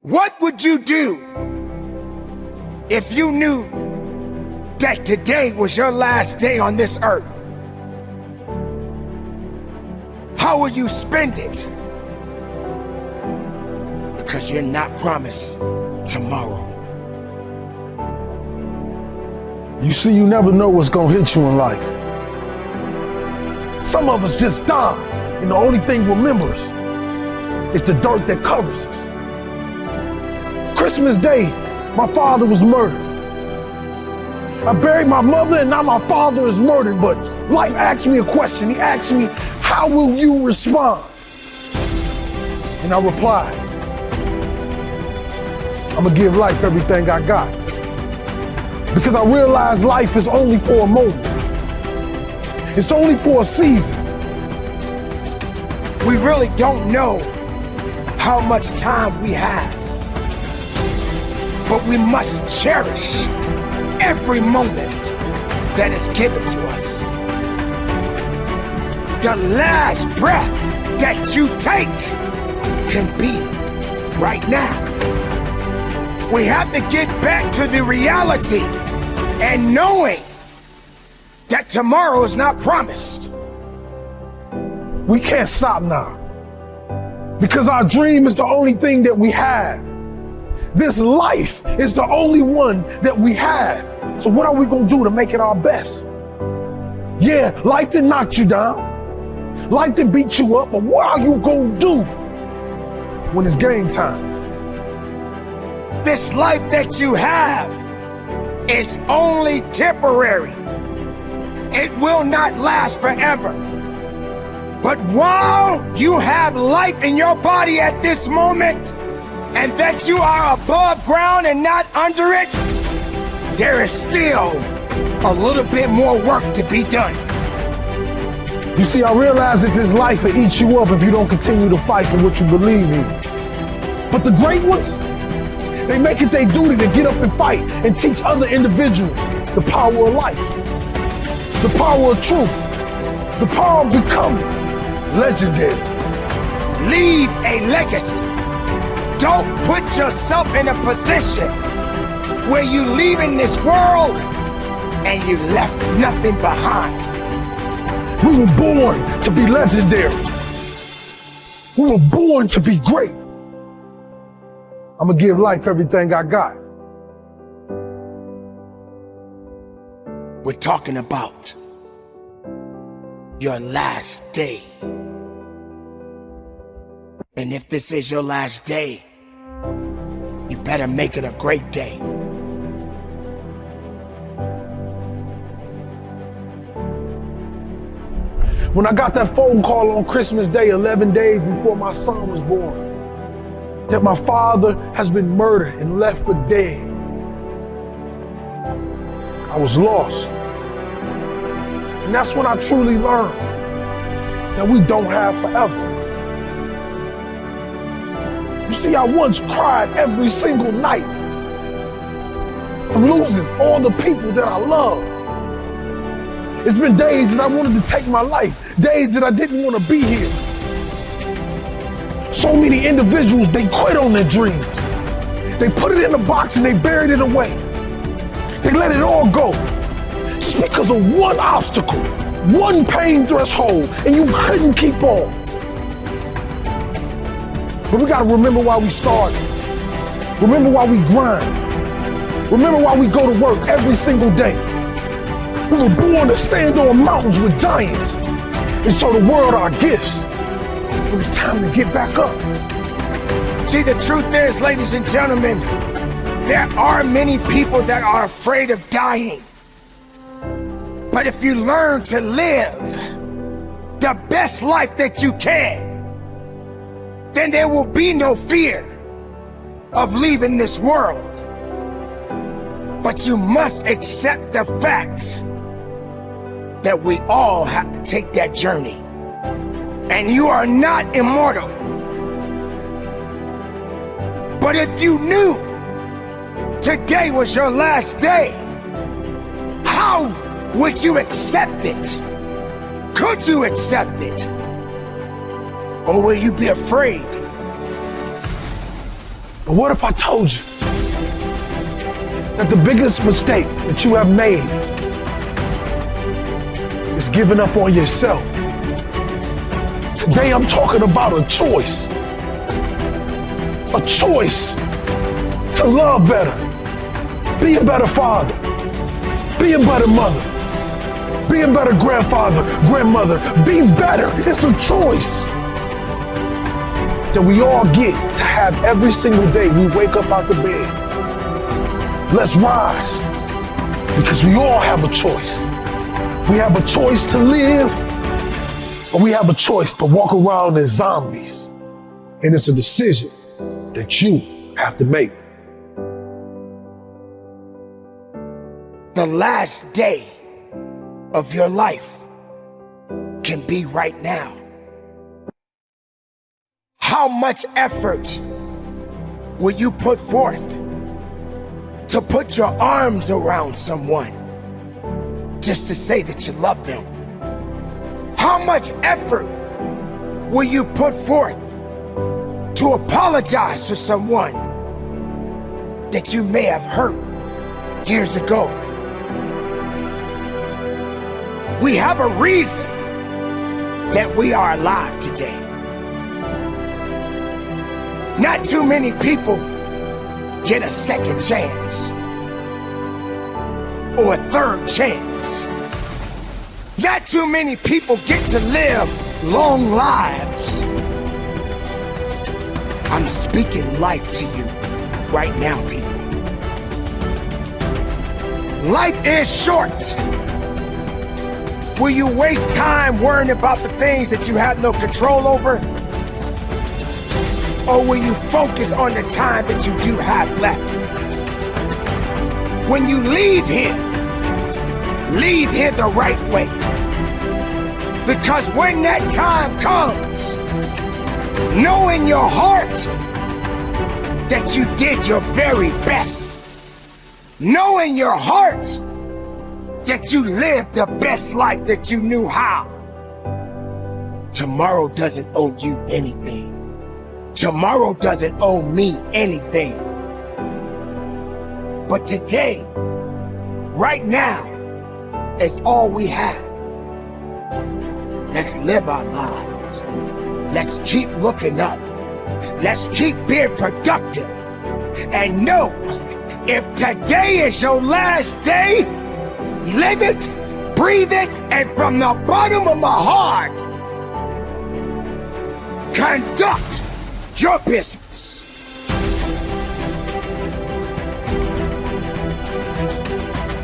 What would you do if you knew that today was your last day on this earth? How would you spend it? Because you're not promised tomorrow. You see, you never know what's gonna hit you in life. Some of us just die, and the only thing remembers is the dirt that covers us. Christmas Day, my father was murdered. I buried my mother, and now my father is murdered, but life asked me a question. He asked me, how will you respond? And I replied, I'm gonna give life everything I got. Because I realize life is only for a moment. It's only for a season. We really don't know how much time we have, but we must cherish every moment that is given to us. The last breath that you take can be right now. We have to get back to the reality and knowing that tomorrow is not promised. We can't stop now, because our dream is the only thing that we have. This life is the only one that we have. So what are we gonna do to make it our best? Yeah, life did knock you down. Life did beat you up, but what are you gonna do when it's game time? This life that you have is only temporary. It will not last forever. But while you have life in your body at this moment, and that you are above ground and not under it, there is still a little bit more work to be done. You see, I realize that this life will eat you up if you don't continue to fight for what you believe in. But the great ones, they make it their duty to get up and fight and teach other individuals the power of life, the power of truth, the power of becoming legendary. Leave a legacy. Don't put yourself in a position where you leave in this world and you left nothing behind. We were born to be legendary. We were born to be great. I'm gonna give life everything I got. We're talking about your last day. And if this is your last day, you better make it a great day. When I got that phone call on Christmas Day, 11 days before my son was born, that my father has been murdered and left for dead, I was lost. And that's when I truly learned that we don't have forever. You see, I once cried every single night from losing all the people that I loved. It's been days that I wanted to take my life, days that I didn't want to be here. So many individuals, they quit on their dreams. They put it in a box and they buried it away. They let it all go just because of one obstacle, one pain threshold, and you couldn't keep on. But we gotta remember why we started. Remember why we grind. Remember why we go to work every single day. We were born to stand on mountains with giants and show the world our gifts when it's time to get back up. See, the truth is, ladies and gentlemen, there are many people that are afraid of dying. But if you learn to live the best life that you can, then there will be no fear of leaving this world. But you must accept the fact that we all have to take that journey. And you are not immortal. But if you knew today was your last day, how would you accept it? Could you accept it? Or will you be afraid But what if I told you that the biggest mistake that you have made is giving up on yourself? Today I'm talking about a choice. A choice to love better, be a better father, be a better mother, be a better grandfather, grandmother, be better. It's a choice that we all get to have every single day we wake up out the bed. Let's rise, because we all have a choice. We have a choice to live, or we have a choice to walk around as zombies. And it's a decision that you have to make. The last day of your life can be right now. How much effort will you put forth to put your arms around someone just to say that you love them? How much effort will you put forth to apologize to someone that you may have hurt years ago? We have a reason that we are alive today. Not too many people get a second chance or a third chance. Not too many people get to live long lives. I'm speaking life to you right now, people. Life is short. Will you waste time worrying about the things that you have no control over? Or will you focus on the time that you do have left? When you leave here the right way. Because when that time comes, know in your heart that you did your very best. Know in your heart that you lived the best life that you knew how. Tomorrow doesn't owe you anything. Tomorrow doesn't owe me anything. But today, right now, is all we have. Let's live our lives. Let's keep looking up. Let's keep being productive. And know, if today is your last day, live it, breathe it, and from the bottom of my heart, conduct your business.